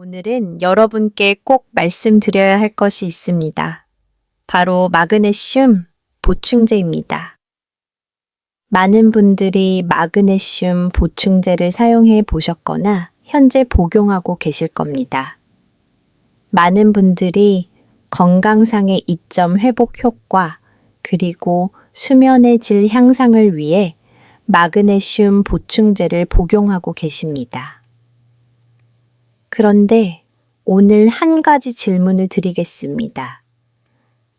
오늘은 여러분께 꼭 말씀드려야 할 것이 있습니다. 바로 마그네슘 보충제입니다. 많은 분들이 마그네슘 보충제를 사용해 보셨거나 현재 복용하고 계실 겁니다. 많은 분들이 건강상의 이점 회복 효과 그리고 수면의 질 향상을 위해 마그네슘 보충제를 복용하고 계십니다. 그런데 오늘 한 가지 질문을 드리겠습니다.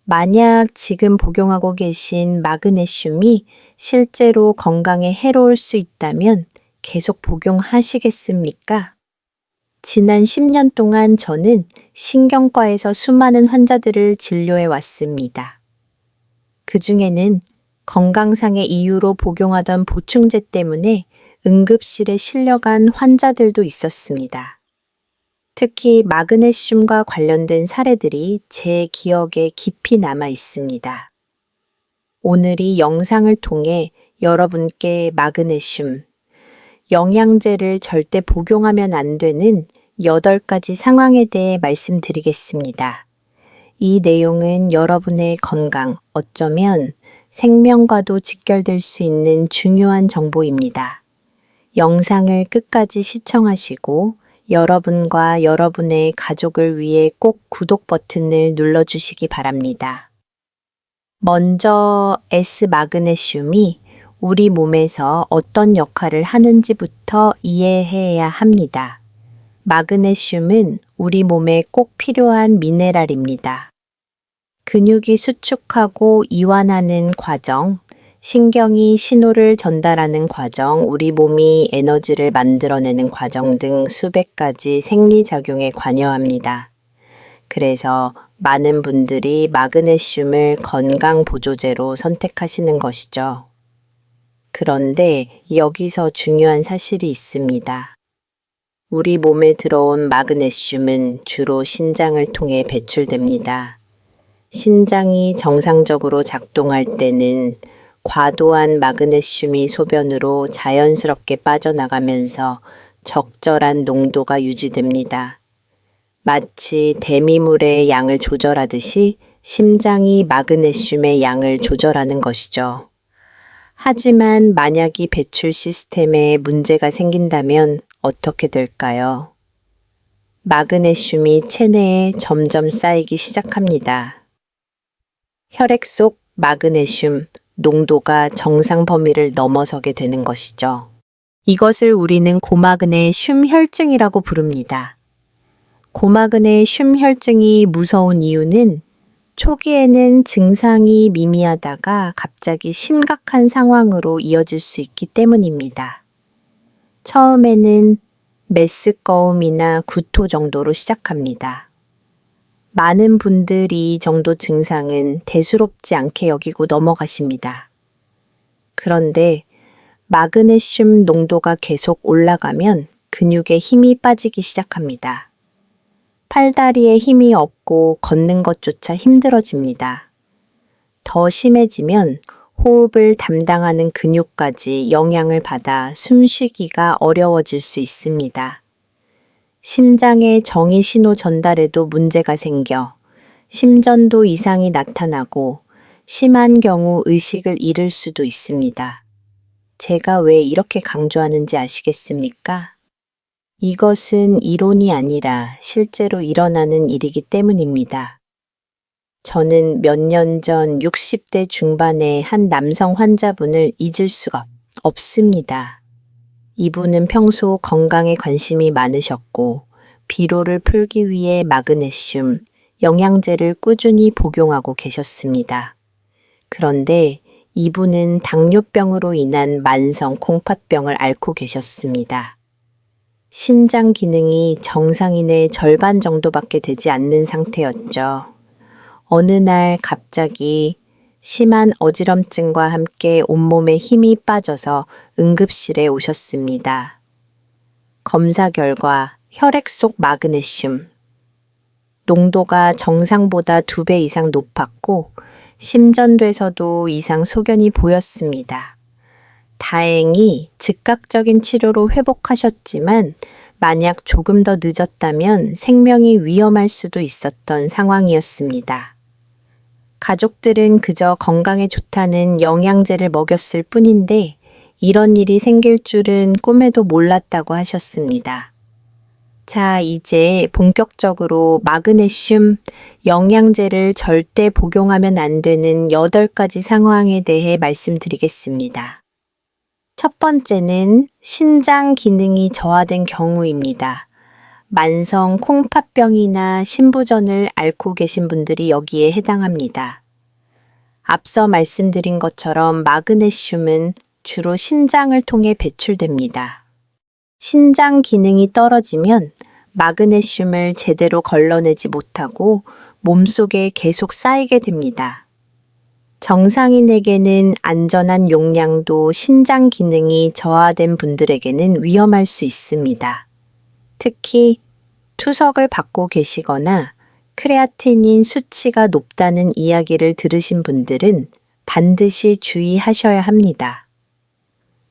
만약 지금 복용하고 계신 마그네슘이 실제로 건강에 해로울 수 있다면 계속 복용하시겠습니까? 지난 10년 동안 저는 신경과에서 수많은 환자들을 진료해 왔습니다. 그 중에는 건강상의 이유로 복용하던 보충제 때문에 응급실에 실려간 환자들도 있었습니다. 특히 마그네슘과 관련된 사례들이 제 기억에 깊이 남아 있습니다. 오늘 이 영상을 통해 여러분께 마그네슘, 영양제를 절대 복용하면 안 되는 8가지 상황에 대해 말씀드리겠습니다. 이 내용은 여러분의 건강, 어쩌면 생명과도 직결될 수 있는 중요한 정보입니다. 영상을 끝까지 시청하시고 여러분과 여러분의 가족을 위해 꼭 구독 버튼을 눌러주시기 바랍니다. 먼저 S마그네슘이 우리 몸에서 어떤 역할을 하는지부터 이해해야 합니다. 마그네슘은 우리 몸에 꼭 필요한 미네랄입니다. 근육이 수축하고 이완하는 과정, 신경이 신호를 전달하는 과정, 우리 몸이 에너지를 만들어내는 과정 등 수백 가지 생리작용에 관여합니다. 그래서 많은 분들이 마그네슘을 건강보조제로 선택하시는 것이죠. 그런데 여기서 중요한 사실이 있습니다. 우리 몸에 들어온 마그네슘은 주로 신장을 통해 배출됩니다. 신장이 정상적으로 작동할 때는 과도한 마그네슘이 소변으로 자연스럽게 빠져나가면서 적절한 농도가 유지됩니다. 마치 데미물의 양을 조절하듯이 심장이 마그네슘의 양을 조절하는 것이죠. 하지만 만약 이 배출 시스템에 문제가 생긴다면 어떻게 될까요? 마그네슘이 체내에 점점 쌓이기 시작합니다. 혈액 속 마그네슘 농도가 정상 범위를 넘어서게 되는 것이죠. 이것을 우리는 고마그네슘 혈증이라고 부릅니다. 고마그네슘 혈증이 무서운 이유는 초기에는 증상이 미미하다가 갑자기 심각한 상황으로 이어질 수 있기 때문입니다. 처음에는 메스꺼움이나 구토 정도로 시작합니다. 많은 분들이 이 정도 증상은 대수롭지 않게 여기고 넘어가십니다. 그런데 마그네슘 농도가 계속 올라가면 근육에 힘이 빠지기 시작합니다. 팔다리에 힘이 없고 걷는 것조차 힘들어집니다. 더 심해지면 호흡을 담당하는 근육까지 영향을 받아 숨쉬기가 어려워질 수 있습니다. 심장의 정위 신호 전달에도 문제가 생겨 심전도 이상이 나타나고 심한 경우 의식을 잃을 수도 있습니다. 제가 왜 이렇게 강조하는지 아시겠습니까? 이것은 이론이 아니라 실제로 일어나는 일이기 때문입니다. 저는 몇 년 전 60대 중반의 한 남성 환자분을 잊을 수가 없습니다. 이분은 평소 건강에 관심이 많으셨고 피로를 풀기 위해 마그네슘, 영양제를 꾸준히 복용하고 계셨습니다. 그런데 이분은 당뇨병으로 인한 만성 콩팥병을 앓고 계셨습니다. 신장 기능이 정상인의 절반 정도밖에 되지 않는 상태였죠. 어느 날 갑자기 심한 어지럼증과 함께 온몸에 힘이 빠져서 응급실에 오셨습니다. 검사 결과 혈액 속 마그네슘 농도가 정상보다 2배 이상 높았고 심전도에서도 이상 소견이 보였습니다. 다행히 즉각적인 치료로 회복하셨지만 만약 조금 더 늦었다면 생명이 위험할 수도 있었던 상황이었습니다. 가족들은 그저 건강에 좋다는 영양제를 먹였을 뿐인데 이런 일이 생길 줄은 꿈에도 몰랐다고 하셨습니다. 자, 이제 본격적으로 마그네슘 영양제를 절대 복용하면 안 되는 8가지 상황에 대해 말씀드리겠습니다. 첫 번째는 신장 기능이 저하된 경우입니다. 만성 콩팥병이나 신부전을 앓고 계신 분들이 여기에 해당합니다. 앞서 말씀드린 것처럼 마그네슘은 주로 신장을 통해 배출됩니다. 신장 기능이 떨어지면 마그네슘을 제대로 걸러내지 못하고 몸속에 계속 쌓이게 됩니다. 정상인에게는 안전한 용량도 신장 기능이 저하된 분들에게는 위험할 수 있습니다. 특히 투석을 받고 계시거나 크레아티닌 수치가 높다는 이야기를 들으신 분들은 반드시 주의하셔야 합니다.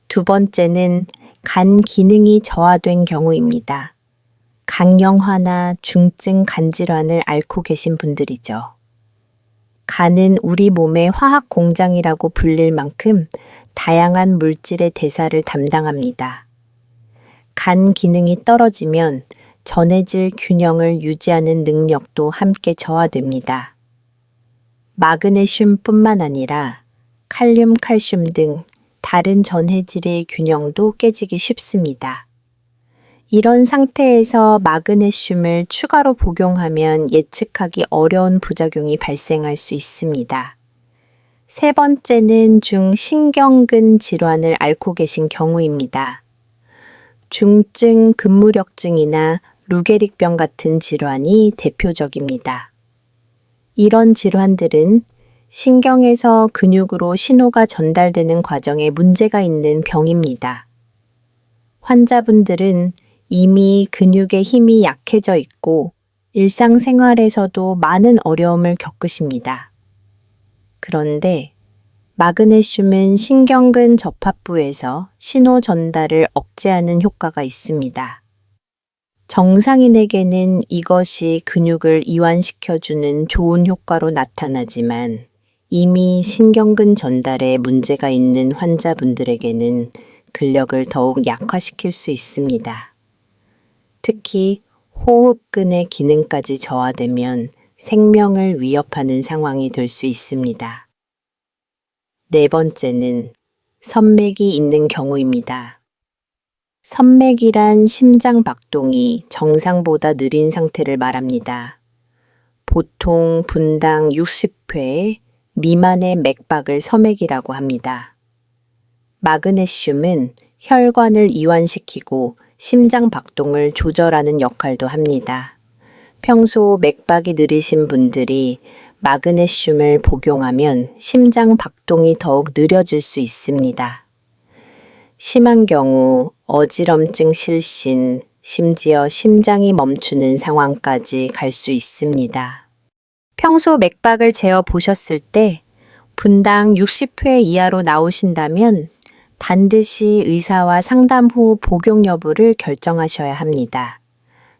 두 번째는 간 기능이 저하된 경우입니다. 강령화나 중증 간 질환을 앓고 계신 분들이죠. 간은 우리 몸의 화학 공장이라고 불릴 만큼 다양한 물질의 대사를 담당합니다. 간 기능이 떨어지면 전해질 균형을 유지하는 능력도 함께 저하됩니다. 마그네슘뿐만 아니라 칼륨, 칼슘 등 다른 전해질의 균형도 깨지기 쉽습니다. 이런 상태에서 마그네슘을 추가로 복용하면 예측하기 어려운 부작용이 발생할 수 있습니다. 세 번째는 중신경근 질환을 앓고 계신 경우입니다. 중증 근무력증이나 루게릭병 같은 질환이 대표적입니다. 이런 질환들은 신경에서 근육으로 신호가 전달되는 과정에 문제가 있는 병입니다. 환자분들은 이미 근육의 힘이 약해져 있고 일상생활에서도 많은 어려움을 겪으십니다. 그런데 마그네슘은 신경근 접합부에서 신호 전달을 억제하는 효과가 있습니다. 정상인에게는 이것이 근육을 이완시켜주는 좋은 효과로 나타나지만 이미 신경근 전달에 문제가 있는 환자분들에게는 근력을 더욱 약화시킬 수 있습니다. 특히 호흡근의 기능까지 저하되면 생명을 위협하는 상황이 될 수 있습니다. 네 번째는 선맥이 있는 경우입니다. 선맥이란 심장 박동이 정상보다 느린 상태를 말합니다. 보통 분당 60회 미만의 맥박을 서맥이라고 합니다. 마그네슘은 혈관을 이완시키고 심장 박동을 조절하는 역할도 합니다. 평소 맥박이 느리신 분들이 마그네슘을 복용하면 심장 박동이 더욱 느려질 수 있습니다. 심한 경우 어지럼증 실신, 심지어 심장이 멈추는 상황까지 갈 수 있습니다. 평소 맥박을 재어 보셨을 때 분당 60회 이하로 나오신다면 반드시 의사와 상담 후 복용 여부를 결정하셔야 합니다.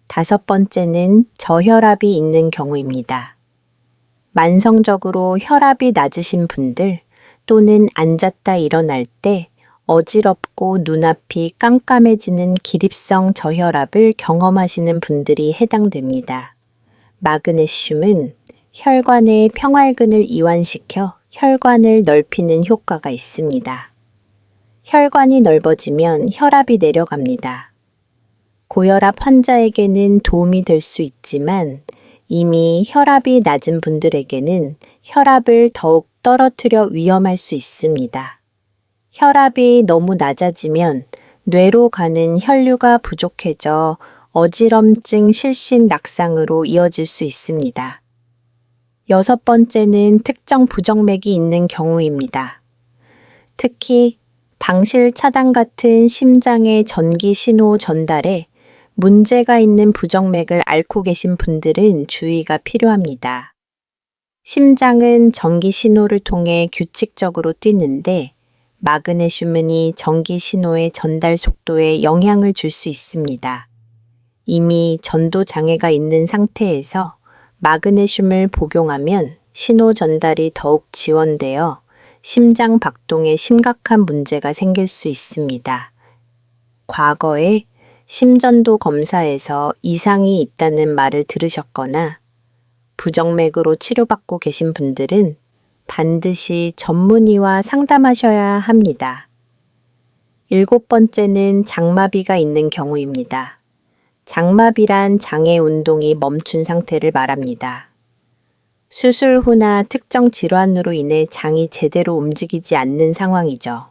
다섯 번째는 저혈압이 있는 경우입니다. 만성적으로 혈압이 낮으신 분들 또는 앉았다 일어날 때 어지럽고 눈앞이 깜깜해지는 기립성 저혈압을 경험하시는 분들이 해당됩니다. 마그네슘은 혈관의 평활근을 이완시켜 혈관을 넓히는 효과가 있습니다. 혈관이 넓어지면 혈압이 내려갑니다. 고혈압 환자에게는 도움이 될 수 있지만 이미 혈압이 낮은 분들에게는 혈압을 더욱 떨어뜨려 위험할 수 있습니다. 혈압이 너무 낮아지면 뇌로 가는 혈류가 부족해져 어지럼증, 실신, 낙상으로 이어질 수 있습니다. 여섯 번째는 특정 부정맥이 있는 경우입니다. 특히 방실 차단 같은 심장의 전기 신호 전달에 문제가 있는 부정맥을 앓고 계신 분들은 주의가 필요합니다. 심장은 전기 신호를 통해 규칙적으로 뛰는데 마그네슘이 전기 신호의 전달 속도에 영향을 줄 수 있습니다. 이미 전도 장애가 있는 상태에서 마그네슘을 복용하면 신호 전달이 더욱 지원되어 심장 박동에 심각한 문제가 생길 수 있습니다. 과거에 심전도 검사에서 이상이 있다는 말을 들으셨거나 부정맥으로 치료받고 계신 분들은 반드시 전문의와 상담하셔야 합니다. 7번째는 장마비가 있는 경우입니다. 장마비란 장의 운동이 멈춘 상태를 말합니다. 수술 후나 특정 질환으로 인해 장이 제대로 움직이지 않는 상황이죠.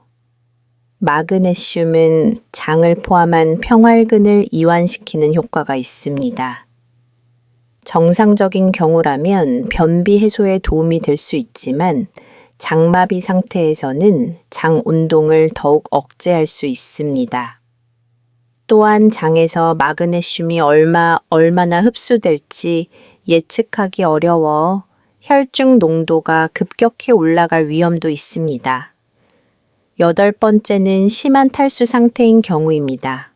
마그네슘은 장을 포함한 평활근을 이완시키는 효과가 있습니다. 정상적인 경우라면 변비 해소에 도움이 될 수 있지만 장마비 상태에서는 장 운동을 더욱 억제할 수 있습니다. 또한 장에서 마그네슘이 얼마나 흡수될지 예측하기 어려워 혈중 농도가 급격히 올라갈 위험도 있습니다. 8번째는 심한 탈수 상태인 경우입니다.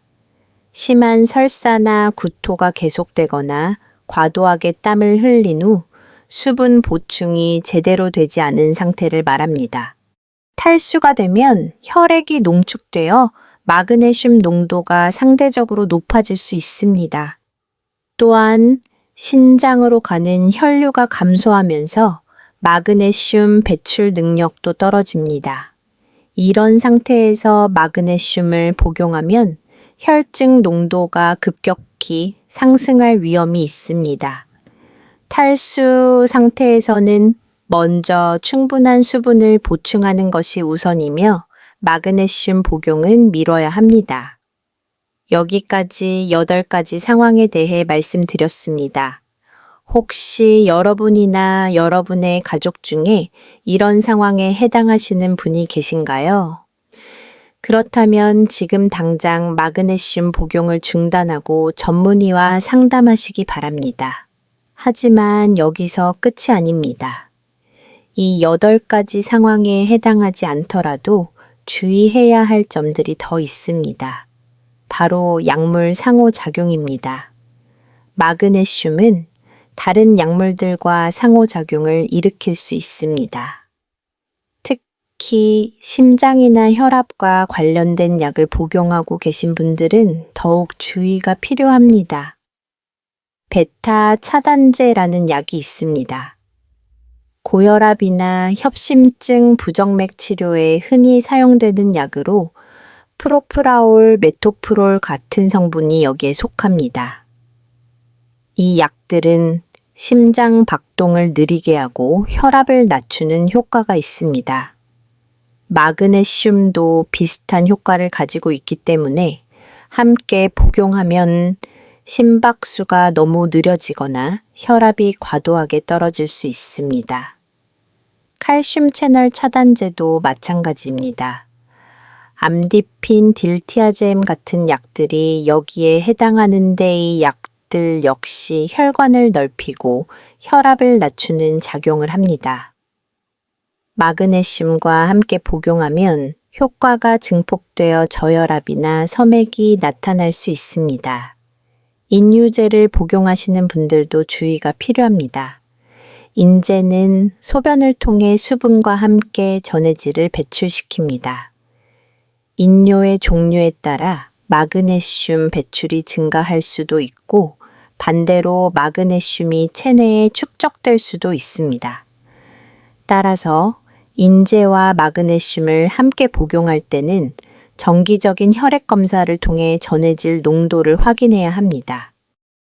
심한 설사나 구토가 계속되거나 과도하게 땀을 흘린 후 수분 보충이 제대로 되지 않은 상태를 말합니다. 탈수가 되면 혈액이 농축되어 마그네슘 농도가 상대적으로 높아질 수 있습니다. 또한 신장으로 가는 혈류가 감소하면서 마그네슘 배출 능력도 떨어집니다. 이런 상태에서 마그네슘을 복용하면 혈증 농도가 급격히 상승할 위험이 있습니다. 탈수 상태에서는 먼저 충분한 수분을 보충하는 것이 우선이며 마그네슘 복용은 미뤄야 합니다. 여기까지 8가지 상황에 대해 말씀드렸습니다. 혹시 여러분이나 여러분의 가족 중에 이런 상황에 해당하시는 분이 계신가요? 그렇다면 지금 당장 마그네슘 복용을 중단하고 전문의와 상담하시기 바랍니다. 하지만 여기서 끝이 아닙니다. 이 8가지 상황에 해당하지 않더라도 주의해야 할 점들이 더 있습니다. 바로 약물 상호작용입니다. 마그네슘은 다른 약물들과 상호작용을 일으킬 수 있습니다. 특히 심장이나 혈압과 관련된 약을 복용하고 계신 분들은 더욱 주의가 필요합니다. 베타 차단제라는 약이 있습니다. 고혈압이나 협심증 부정맥 치료에 흔히 사용되는 약으로 프로프라올, 메토프롤 같은 성분이 여기에 속합니다. 이 약들은 심장 박동을 느리게 하고 혈압을 낮추는 효과가 있습니다. 마그네슘도 비슷한 효과를 가지고 있기 때문에 함께 복용하면 심박수가 너무 느려지거나 혈압이 과도하게 떨어질 수 있습니다. 칼슘 채널 차단제도 마찬가지입니다. 암디핀, 딜티아젬 같은 약들이 여기에 해당하는데 이 약들 역시 혈관을 넓히고 혈압을 낮추는 작용을 합니다. 마그네슘과 함께 복용하면 효과가 증폭되어 저혈압이나 섬액이 나타날 수 있습니다. 인유제를 복용하시는 분들도 주의가 필요합니다. 인제는 소변을 통해 수분과 함께 전해질을 배출시킵니다. 인뇨의 종류에 따라 마그네슘 배출이 증가할 수도 있고 반대로 마그네슘이 체내에 축적될 수도 있습니다. 따라서 인제와 마그네슘을 함께 복용할 때는 정기적인 혈액 검사를 통해 전해질 농도를 확인해야 합니다.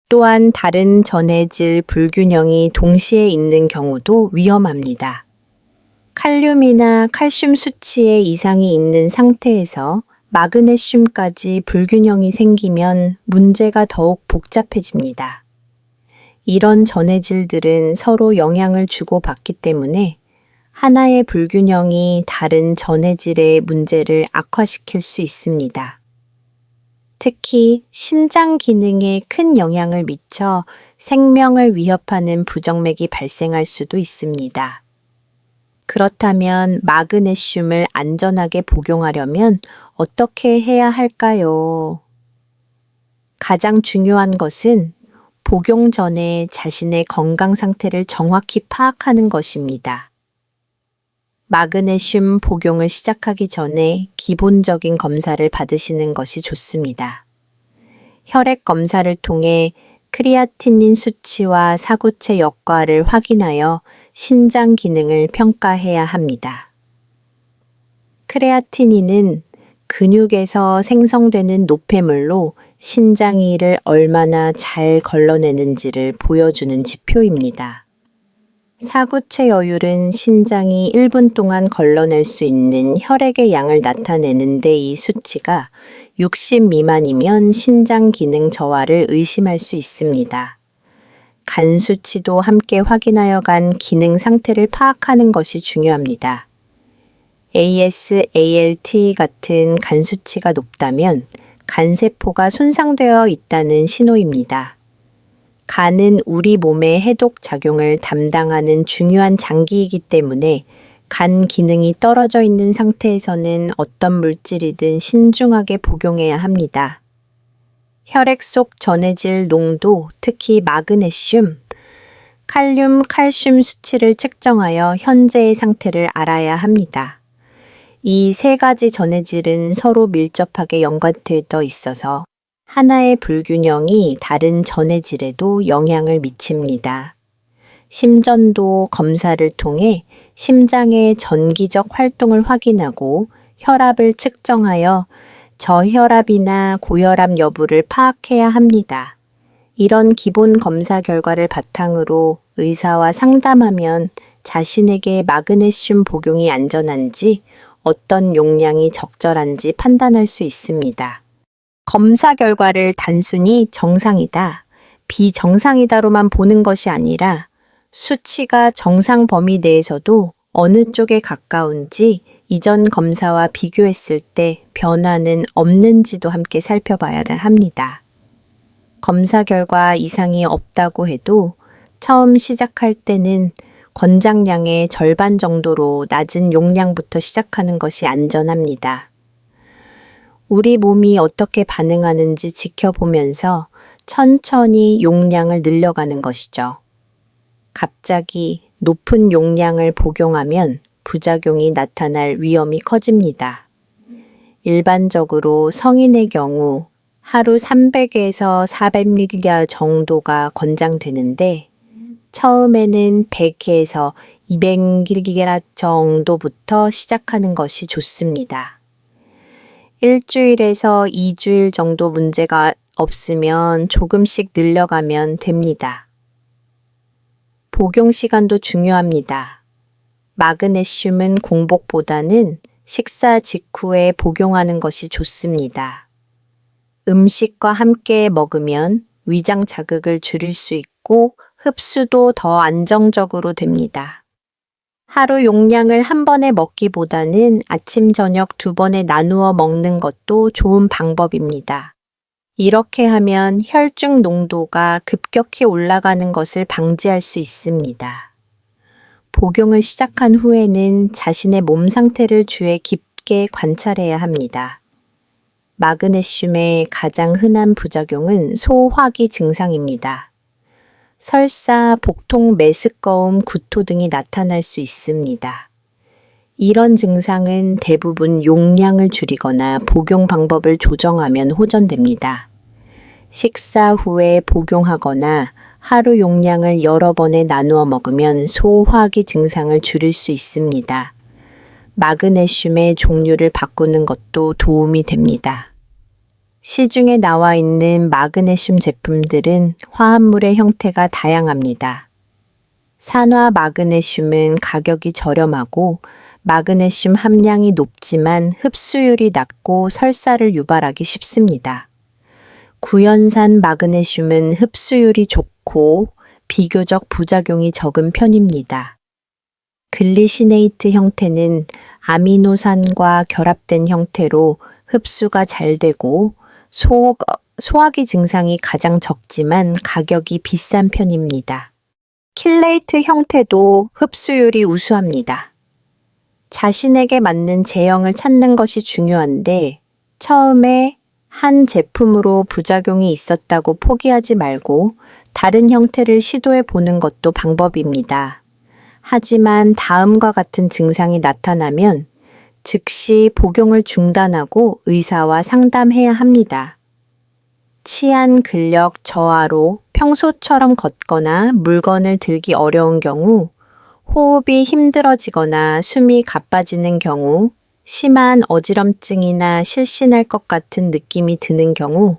또한 다른 전해질 불균형이 동시에 있는 경우도 위험합니다. 칼륨이나 칼슘 수치에 이상이 있는 상태에서 마그네슘까지 불균형이 생기면 문제가 더욱 복잡해집니다. 이런 전해질들은 서로 영향을 주고받기 때문에 하나의 불균형이 다른 전해질의 문제를 악화시킬 수 있습니다. 특히 심장 기능에 큰 영향을 미쳐 생명을 위협하는 부정맥이 발생할 수도 있습니다. 그렇다면 마그네슘을 안전하게 복용하려면 어떻게 해야 할까요? 가장 중요한 것은 복용 전에 자신의 건강 상태를 정확히 파악하는 것입니다. 마그네슘 복용을 시작하기 전에 기본적인 검사를 받으시는 것이 좋습니다. 혈액 검사를 통해 크리아티닌 수치와 사구체 역과를 확인하여 신장 기능을 평가해야 합니다. 크레아티닌은 근육에서 생성되는 노폐물로 신장이 이를 얼마나 잘 걸러내는지를 보여주는 지표입니다. 사구체 여율은 신장이 1분 동안 걸러낼 수 있는 혈액의 양을 나타내는데 이 수치가 60 미만이면 신장 기능 저하를 의심할 수 있습니다. 간 수치도 함께 확인하여 간 기능 상태를 파악하는 것이 중요합니다. AS, ALT 같은 간 수치가 높다면 간세포가 손상되어 있다는 신호입니다. 간은 우리 몸의 해독 작용을 담당하는 중요한 장기이기 때문에 간 기능이 떨어져 있는 상태에서는 어떤 물질이든 신중하게 복용해야 합니다. 혈액 속 전해질 농도, 특히 마그네슘, 칼륨, 칼슘 수치를 측정하여 현재의 상태를 알아야 합니다. 이 세 가지 전해질은 서로 밀접하게 연관되어 있어서 하나의 불균형이 다른 전해질에도 영향을 미칩니다. 심전도 검사를 통해 심장의 전기적 활동을 확인하고 혈압을 측정하여 저혈압이나 고혈압 여부를 파악해야 합니다. 이런 기본 검사 결과를 바탕으로 의사와 상담하면 자신에게 마그네슘 복용이 안전한지 어떤 용량이 적절한지 판단할 수 있습니다. 검사 결과를 단순히 정상이다, 비정상이다로만 보는 것이 아니라 수치가 정상 범위 내에서도 어느 쪽에 가까운지 이전 검사와 비교했을 때 변화는 없는지도 함께 살펴봐야 합니다. 검사 결과 이상이 없다고 해도 처음 시작할 때는 권장량의 절반 정도로 낮은 용량부터 시작하는 것이 안전합니다. 우리 몸이 어떻게 반응하는지 지켜보면서 천천히 용량을 늘려가는 것이죠. 갑자기 높은 용량을 복용하면 부작용이 나타날 위험이 커집니다. 일반적으로 성인의 경우 하루 300에서 400mg 정도가 권장되는데 처음에는 100에서 200mg 정도부터 시작하는 것이 좋습니다. 일주일에서 2주일 정도 문제가 없으면 조금씩 늘려가면 됩니다. 복용 시간도 중요합니다. 마그네슘은 공복보다는 식사 직후에 복용하는 것이 좋습니다. 음식과 함께 먹으면 위장 자극을 줄일 수 있고 흡수도 더 안정적으로 됩니다. 하루 용량을 한 번에 먹기보다는 아침, 저녁 2번에 나누어 먹는 것도 좋은 방법입니다. 이렇게 하면 혈중 농도가 급격히 올라가는 것을 방지할 수 있습니다. 복용을 시작한 후에는 자신의 몸 상태를 주의 깊게 관찰해야 합니다. 마그네슘의 가장 흔한 부작용은 소화기 증상입니다. 설사, 복통, 메스꺼움, 구토 등이 나타날 수 있습니다. 이런 증상은 대부분 용량을 줄이거나 복용 방법을 조정하면 호전됩니다. 식사 후에 복용하거나 하루 용량을 여러 번에 나누어 먹으면 소화기 증상을 줄일 수 있습니다. 마그네슘의 종류를 바꾸는 것도 도움이 됩니다. 시중에 나와 있는 마그네슘 제품들은 화합물의 형태가 다양합니다. 산화 마그네슘은 가격이 저렴하고 마그네슘 함량이 높지만 흡수율이 낮고 설사를 유발하기 쉽습니다. 구연산 마그네슘은 흡수율이 좋고 비교적 부작용이 적은 편입니다. 글리시네이트 형태는 아미노산과 결합된 형태로 흡수가 잘 되고 소화기 증상이 가장 적지만 가격이 비싼 편입니다. 킬레이트 형태도 흡수율이 우수합니다. 자신에게 맞는 제형을 찾는 것이 중요한데 처음에 한 제품으로 부작용이 있었다고 포기하지 말고 다른 형태를 시도해 보는 것도 방법입니다. 하지만 다음과 같은 증상이 나타나면 즉시 복용을 중단하고 의사와 상담해야 합니다. 치안 근력 저하로 평소처럼 걷거나 물건을 들기 어려운 경우, 호흡이 힘들어지거나 숨이 가빠지는 경우, 심한 어지럼증이나 실신할 것 같은 느낌이 드는 경우,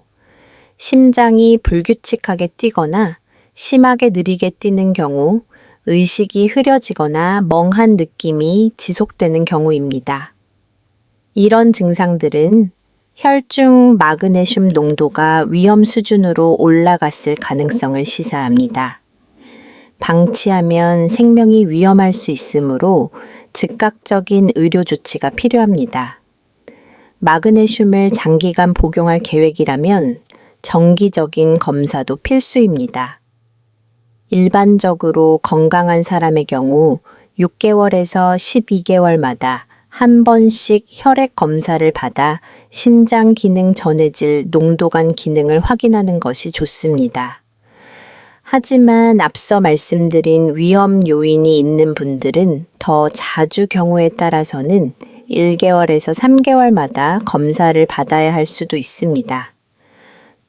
심장이 불규칙하게 뛰거나 심하게 느리게 뛰는 경우, 의식이 흐려지거나 멍한 느낌이 지속되는 경우입니다. 이런 증상들은 혈중 마그네슘 농도가 위험 수준으로 올라갔을 가능성을 시사합니다. 방치하면 생명이 위험할 수 있으므로 즉각적인 의료 조치가 필요합니다. 마그네슘을 장기간 복용할 계획이라면 정기적인 검사도 필수입니다. 일반적으로 건강한 사람의 경우 6개월에서 12개월마다 한 번씩 혈액 검사를 받아 신장 기능 전해질 농도 간 기능을 확인하는 것이 좋습니다. 하지만 앞서 말씀드린 위험 요인이 있는 분들은 더 자주 경우에 따라서는 1개월에서 3개월마다 검사를 받아야 할 수도 있습니다.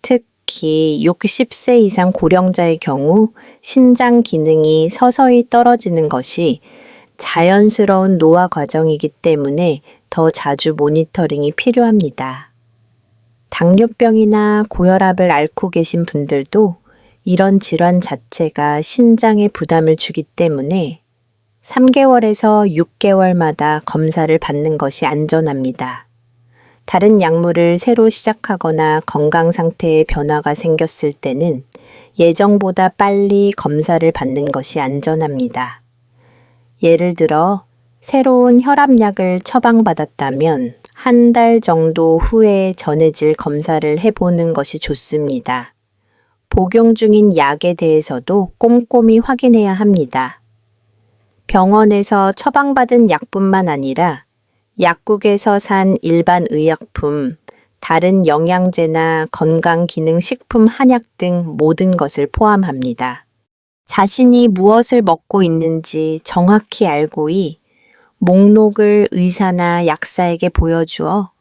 특히 60세 이상 고령자의 경우 신장 기능이 서서히 떨어지는 것이 자연스러운 노화 과정이기 때문에 더 자주 모니터링이 필요합니다. 당뇨병이나 고혈압을 앓고 계신 분들도 이런 질환 자체가 신장에 부담을 주기 때문에 3개월에서 6개월마다 검사를 받는 것이 안전합니다. 다른 약물을 새로 시작하거나 건강 상태에 변화가 생겼을 때는 예정보다 빨리 검사를 받는 것이 안전합니다. 예를 들어 새로운 혈압약을 처방받았다면 한 달 정도 후에 전해질 검사를 해보는 것이 좋습니다. 복용 중인 약에 대해서도 꼼꼼히 확인해야 합니다. 병원에서 처방받은 약뿐만 아니라 약국에서 산 일반 의약품, 다른 영양제나 건강기능식품 한약 등 모든 것을 포함합니다. 자신이 무엇을 먹고 있는지 정확히 알고이 목록을 의사나 약사에게 보여주어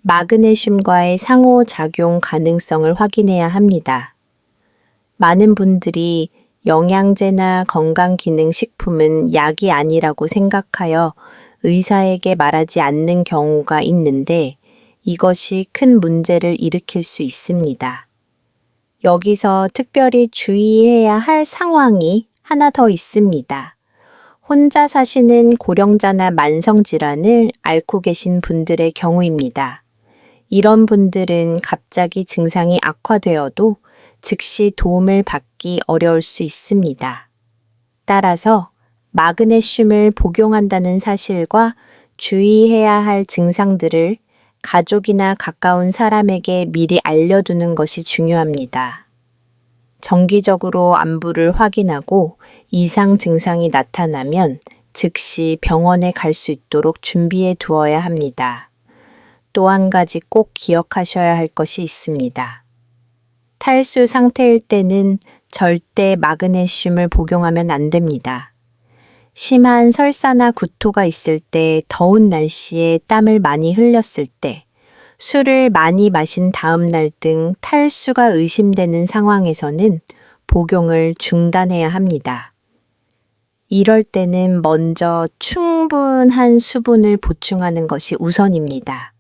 마그네슘과의 상호작용 가능성을 확인해야 합니다. 많은 분들이 영양제나 건강기능식품은 약이 아니라고 생각하여 의사에게 말하지 않는 경우가 있는데 이것이 큰 문제를 일으킬 수 있습니다. 여기서 특별히 주의해야 할 상황이 하나 더 있습니다. 혼자 사시는 고령자나 만성질환을 앓고 계신 분들의 경우입니다. 이런 분들은 갑자기 증상이 악화되어도 즉시 도움을 받기 어려울 수 있습니다. 따라서 마그네슘을 복용한다는 사실과 주의해야 할 증상들을 가족이나 가까운 사람에게 미리 알려두는 것이 중요합니다. 정기적으로 안부를 확인하고 이상 증상이 나타나면 즉시 병원에 갈 수 있도록 준비해 두어야 합니다. 또 한 가지 꼭 기억하셔야 할 것이 있습니다. 탈수 상태일 때는 절대 마그네슘을 복용하면 안 됩니다. 심한 설사나 구토가 있을 때, 더운 날씨에 땀을 많이 흘렸을 때, 술을 많이 마신 다음 날 등 탈수가 의심되는 상황에서는 복용을 중단해야 합니다. 이럴 때는 먼저 충분한 수분을 보충하는 것이 우선입니다.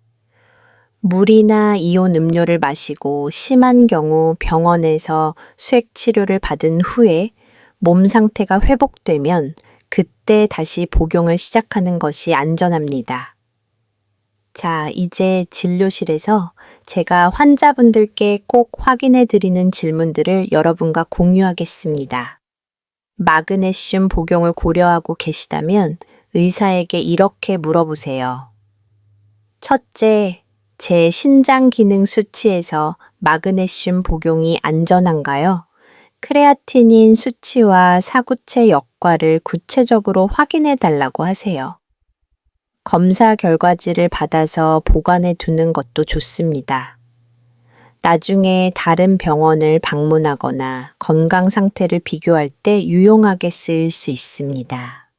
물이나 이온 음료를 마시고 심한 경우 병원에서 수액 치료를 받은 후에 몸 상태가 회복되면 그때 다시 복용을 시작하는 것이 안전합니다. 자, 이제 진료실에서 제가 환자분들께 꼭 확인해 드리는 질문들을 여러분과 공유하겠습니다. 마그네슘 복용을 고려하고 계시다면 의사에게 이렇게 물어보세요. 첫째, 제 신장 기능 수치에서 마그네슘 복용이 안전한가요? 크레아티닌 수치와 사구체 역과를 구체적으로 확인해 달라고 하세요. 검사 결과지를 받아서 보관해 두는 것도 좋습니다. 나중에 다른 병원을 방문하거나 건강 상태를 비교할 때 유용하게 쓰일 수 있습니다.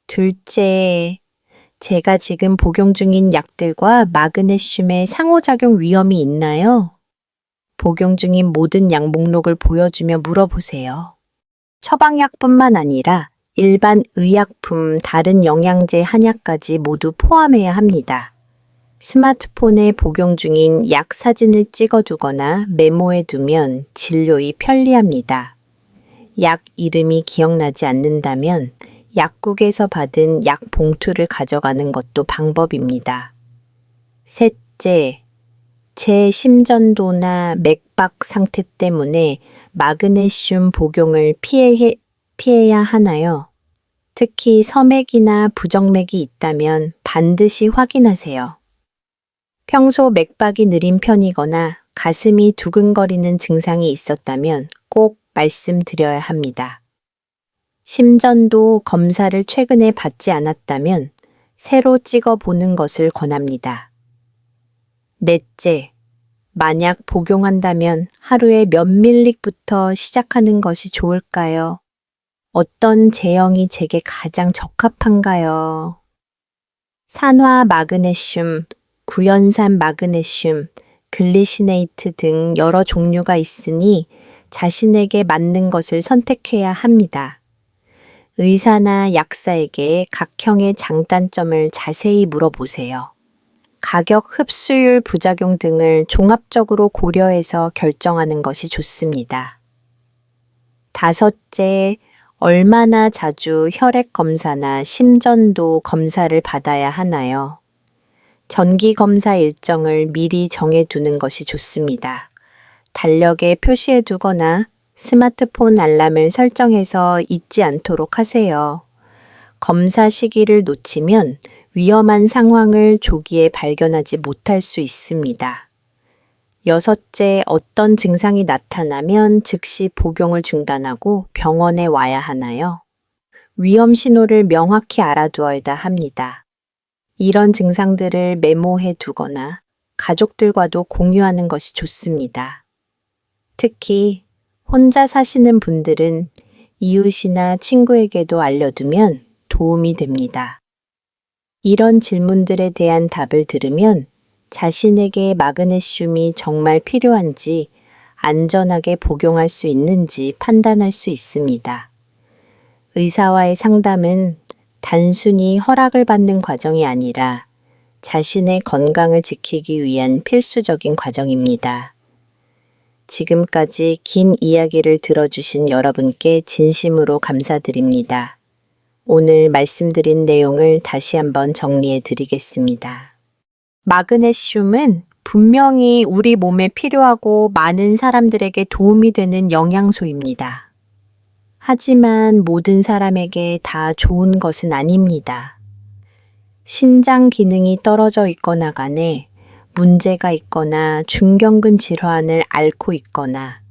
둘째, 제가 지금 복용 중인 약들과 마그네슘의 상호작용 위험이 있나요? 복용 중인 모든 약 목록을 보여주며 물어보세요. 처방약뿐만 아니라 일반 의약품, 다른 영양제, 한약까지 모두 포함해야 합니다. 스마트폰에 복용 중인 약 사진을 찍어두거나 메모해 두면 진료에 편리합니다. 약 이름이 기억나지 않는다면 약국에서 받은 약 봉투를 가져가는 것도 방법입니다. 셋째, 제 심전도나 맥박 상태 때문에 마그네슘 복용을 피해야 하나요? 특히 서맥이나 부정맥이 있다면 반드시 확인하세요. 평소 맥박이 느린 편이거나 가슴이 두근거리는 증상이 있었다면 꼭 말씀드려야 합니다. 심전도 검사를 최근에 받지 않았다면 새로 찍어보는 것을 권합니다. 넷째, 만약 복용한다면 하루에 몇 밀릭부터 시작하는 것이 좋을까요? 어떤 제형이 제게 가장 적합한가요? 산화 마그네슘, 구연산 마그네슘, 글리시네이트 등 여러 종류가 있으니 자신에게 맞는 것을 선택해야 합니다. 의사나 약사에게 각형의 장단점을 자세히 물어보세요. 가격, 흡수율, 부작용 등을 종합적으로 고려해서 결정하는 것이 좋습니다. 다섯째, 얼마나 자주 혈액 검사나 심전도 검사를 받아야 하나요? 정기 검사 일정을 미리 정해두는 것이 좋습니다. 달력에 표시해 두거나 스마트폰 알람을 설정해서 잊지 않도록 하세요. 검사 시기를 놓치면 위험한 상황을 조기에 발견하지 못할 수 있습니다. 여섯째, 어떤 증상이 나타나면 즉시 복용을 중단하고 병원에 와야 하나요? 위험 신호를 명확히 알아두어야 합니다. 이런 증상들을 메모해 두거나 가족들과도 공유하는 것이 좋습니다. 특히 혼자 사시는 분들은 이웃이나 친구에게도 알려두면 도움이 됩니다. 이런 질문들에 대한 답을 들으면 자신에게 마그네슘이 정말 필요한지 안전하게 복용할 수 있는지 판단할 수 있습니다. 의사와의 상담은 단순히 허락을 받는 과정이 아니라 자신의 건강을 지키기 위한 필수적인 과정입니다. 지금까지 긴 이야기를 들어주신 여러분께 진심으로 감사드립니다. 오늘 말씀드린 내용을 다시 한번 정리해 드리겠습니다. 마그네슘은 분명히 우리 몸에 필요하고 많은 사람들에게 도움이 되는 영양소입니다. 하지만 모든 사람에게 다 좋은 것은 아닙니다. 신장 기능이 떨어져 있거나 간에 문제가 있거나 중경근 질환을 앓고 있거나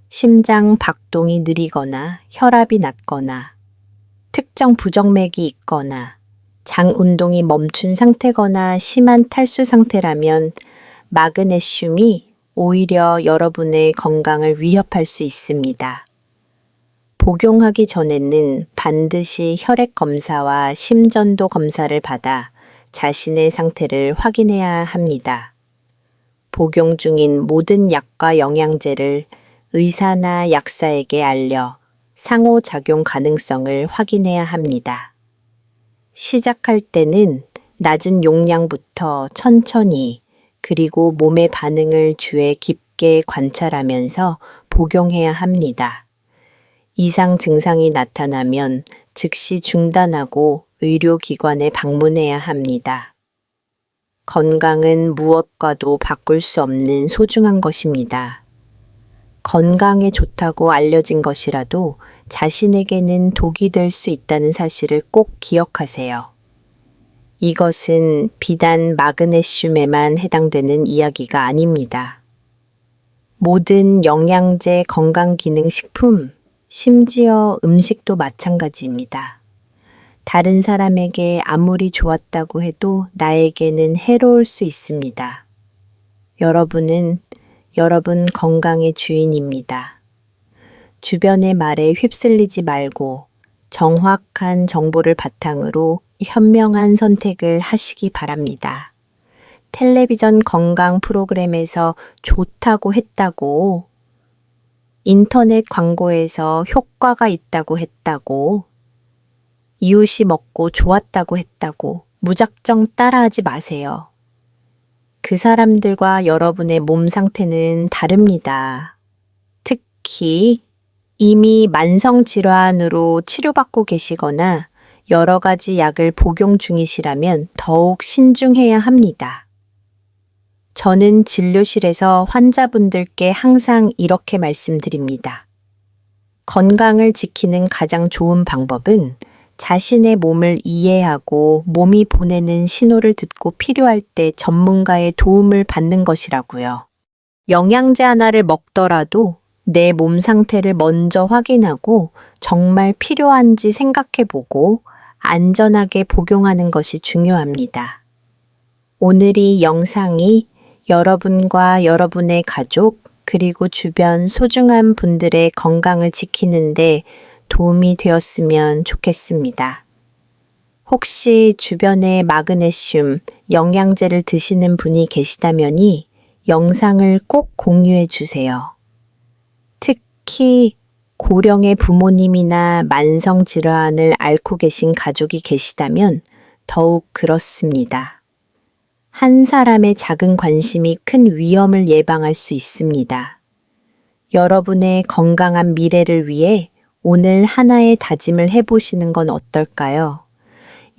심장 박동이 느리거나 혈압이 낮거나 특정 부정맥이 있거나 장 운동이 멈춘 상태거나 심한 탈수 상태라면 마그네슘이 오히려 여러분의 건강을 위협할 수 있습니다. 복용하기 전에는 반드시 혈액 검사와 심전도 검사를 받아 자신의 상태를 확인해야 합니다. 복용 중인 모든 약과 영양제를 의사나 약사에게 알려 상호작용 가능성을 확인해야 합니다. 시작할 때는 낮은 용량부터 천천히 그리고 몸의 반응을 주의 깊게 관찰하면서 복용해야 합니다. 이상 증상이 나타나면 즉시 중단하고 의료기관에 방문해야 합니다. 건강은 무엇과도 바꿀 수 없는 소중한 것입니다. 건강에 좋다고 알려진 것이라도 자신에게는 독이 될 수 있다는 사실을 꼭 기억하세요. 이것은 비단 마그네슘에만 해당되는 이야기가 아닙니다. 모든 영양제, 건강기능식품, 심지어 음식도 마찬가지입니다. 다른 사람에게 아무리 좋았다고 해도 나에게는 해로울 수 있습니다. 여러분은 여러분 건강의 주인입니다. 주변의 말에 휩쓸리지 말고 정확한 정보를 바탕으로 현명한 선택을 하시기 바랍니다. 텔레비전 건강 프로그램에서 좋다고 했다고, 인터넷 광고에서 효과가 있다고 했다고, 이웃이 먹고 좋았다고 했다고 무작정 따라하지 마세요. 그 사람들과 여러분의 몸 상태는 다릅니다. 특히 이미 만성질환으로 치료받고 계시거나 여러 가지 약을 복용 중이시라면 더욱 신중해야 합니다. 저는 진료실에서 환자분들께 항상 이렇게 말씀드립니다. 건강을 지키는 가장 좋은 방법은 자신의 몸을 이해하고 몸이 보내는 신호를 듣고 필요할 때 전문가의 도움을 받는 것이라고요. 영양제 하나를 먹더라도 내 몸 상태를 먼저 확인하고 정말 필요한지 생각해보고 안전하게 복용하는 것이 중요합니다. 오늘 이 영상이 여러분과 여러분의 가족 그리고 주변 소중한 분들의 건강을 지키는데 도움이 되었으면 좋겠습니다. 혹시 주변에 마그네슘, 영양제를 드시는 분이 계시다면이 영상을 꼭 공유해 주세요. 특히 고령의 부모님이나 만성질환을 앓고 계신 가족이 계시다면 더욱 그렇습니다. 한 사람의 작은 관심이 큰 위험을 예방할 수 있습니다. 여러분의 건강한 미래를 위해 오늘 하나의 다짐을 해보시는 건 어떨까요?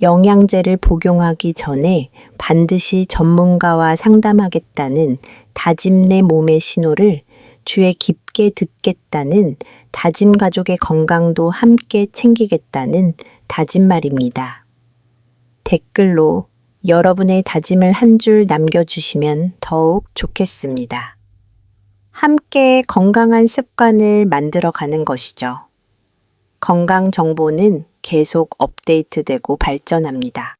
영양제를 복용하기 전에 반드시 전문가와 상담하겠다는 다짐 내 몸의 신호를 주에 깊게 듣겠다는 다짐 가족의 건강도 함께 챙기겠다는 다짐 말입니다. 댓글로 여러분의 다짐을 한 줄 남겨주시면 더욱 좋겠습니다. 함께 건강한 습관을 만들어 가는 것이죠. 건강 정보는 계속 업데이트되고 발전합니다.